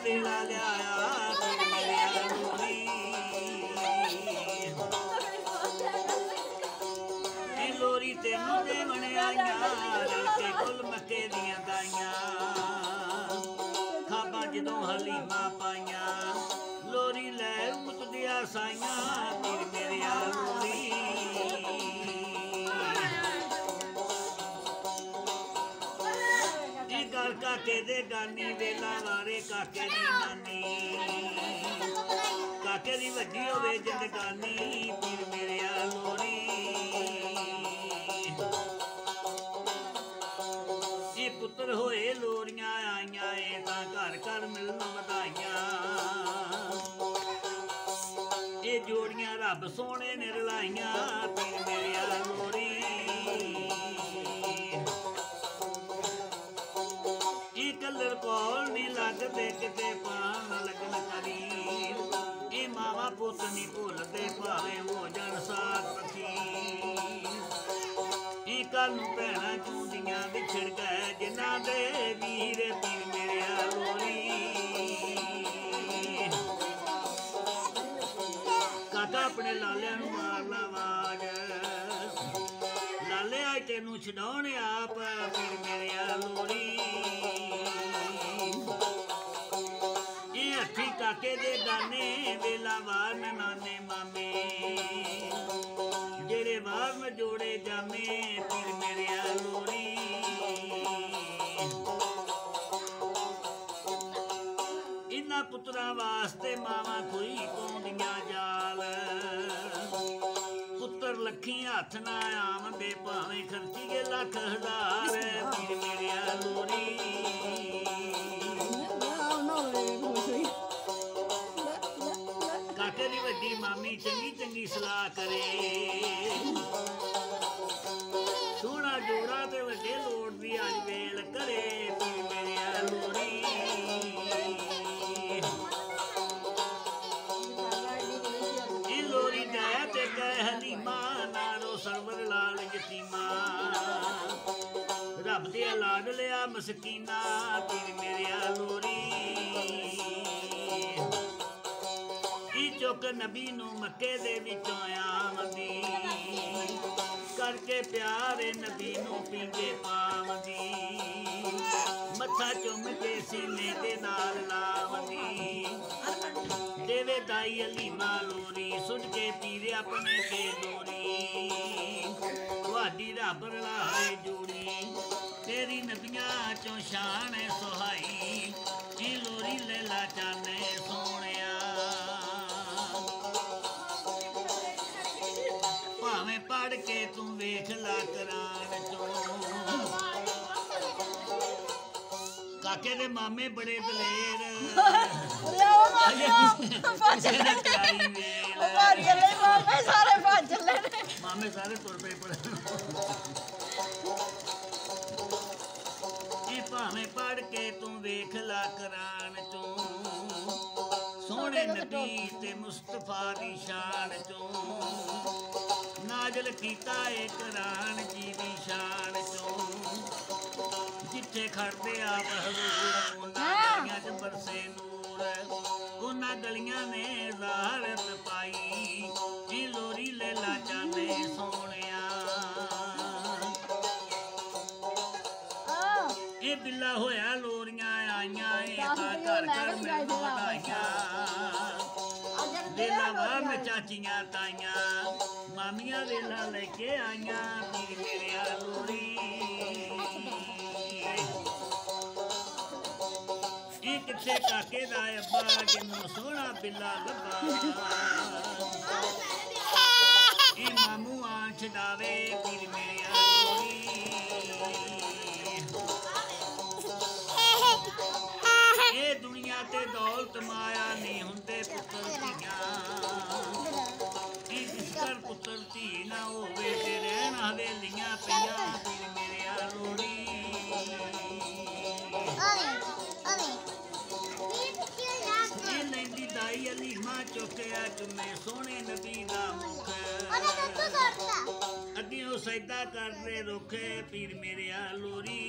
वेला लिया पीर मेरे लोरी लोरी तेनू देवन आईयां रल के कुल मक्के दियां दाइयां खाबा जदों हलीमा पाइयां लोरी लै उतदिया साइयां पीर मेरे लोरी गल काके दे गानी वेला वारे काके दी नानी काके दी वड्डी होवे जिंदगानी पीर मेरे लोरी जी पुत्र होए लोरियां आईयां तां घर घर मिलन वधाइयां ये जोड़ियां रब सोने ने रलाइयां पीर मेरे लोरी कलर कौल नी लगते किते पान लगन करी ये मावा पुत नी भुलते भावे हो जन साथ पखी कल नूं भैणां चूंदियां विछड़ गए जिन्हां दे वीर पीर मेरे लोरी काका अपने लालियां नूं मार ला आवाज लाले आज तेनू छडाउण आप पीर मेरे लोरी हथी काके दे गाने वेला वार नाने मामे जेड़े वार में जोड़े जामे पीर मेरे लोरी इन्हां पुत्रां वास्ते मावां कोई पाउंदियां जाल पुत्र लखी हथ ना आमदे भावें खर्ची गए लख हजार पीर मेरे लोरी काके दी वड्डी मामी चंगी चंगी सलाह करे सोना जोड़ा ते वड्डे लोड़ दी अज वेल करे पीर मेरे लोरी लोरी जाया ते कह हलीमा नारो सरवर लाल यतीमा रब दे लाड लिया मसकीना पीर मेरे लोरी चुक नबी नू मक्के दे विचों आमदी करके प्यारे नबी नू पींगे पावदी मत्था चुम के सीने दे नाल लावदी देवे दाई हलीमा लोरी सुन के पीरे अपने के लोरी तुहाडी रब रलाए जोड़ी तेरी नबियां चों शान सुहाई जी लोरी लैला जाने सोहणिया भावें पढ़ के तू वेख ला कुरान चों काके दे मामे बड़े दलेर मामे सारे तुर पे भावें पढ़ के तू वेख ला कुरान चों सोहणे नबी ते मुस्तफा दी शान चों नाजल कीता ए कुरान जी दी शान चों जिथे खड़दे आप हजूर उन्हां गलियां च बरसे नूर उन्हां गलियां ने ज़ाहरत पाई जी लोरी लैला जाने सोहणिया ये बिल्ला होया लोरियां आईयां तां घर घर मिलन वधाइयां वेला वार में चाचियां ताइयां मामियां वेला लेके आईयां पीर मेरे लोरी किथे काके दा अब्बा जिन्नू सोहना बिल्ला लब्बा मामू आन छडावे पीर मेरे लोरी ये दुनिया ते दौलत माया नहीं हुंदे पुत्र धीआं जिस घर पुत्र धी ना होवे ते रहण हवेलियां पईयां पीर मेरे लोरी दाई हलीमा चुकया चुमे सोहणे नबी दा मुख अग्गियों सजदा करदे रुख पीर मेरे लोरी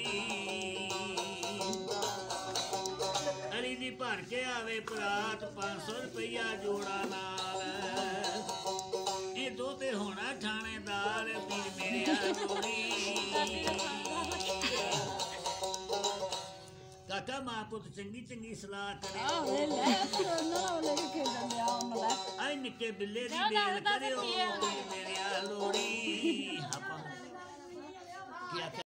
अली दी भर ਕੇ ਆਵੇ ਬਰਾਤ 500 ਰੁਪਈਆ ਜੋੜਾ ਨਾਲ ਇਹ ਦੋ ਤੇ ਹੋਣਾ ਥਾਣੇਦਾਰ ਪੀਰ ਮੇਰਿਆ ਲੋੜੀ ਕਾਕਾ ਮਾਂ ਪੁੱਤ ਚੰਗੀ ਚੰਗੀ ਸਲਾਹ ਕਰੇ ਆਈ ਨਿੱਕੇ ਬਿੱਲੇ ਦੀ ਬੇਲ ਕਰਿਓ ਪੀਰ ਮੇਰਿਆ ਲੋੜੀ ਆਪਾਂ ਕੀ ਆਖਿਆ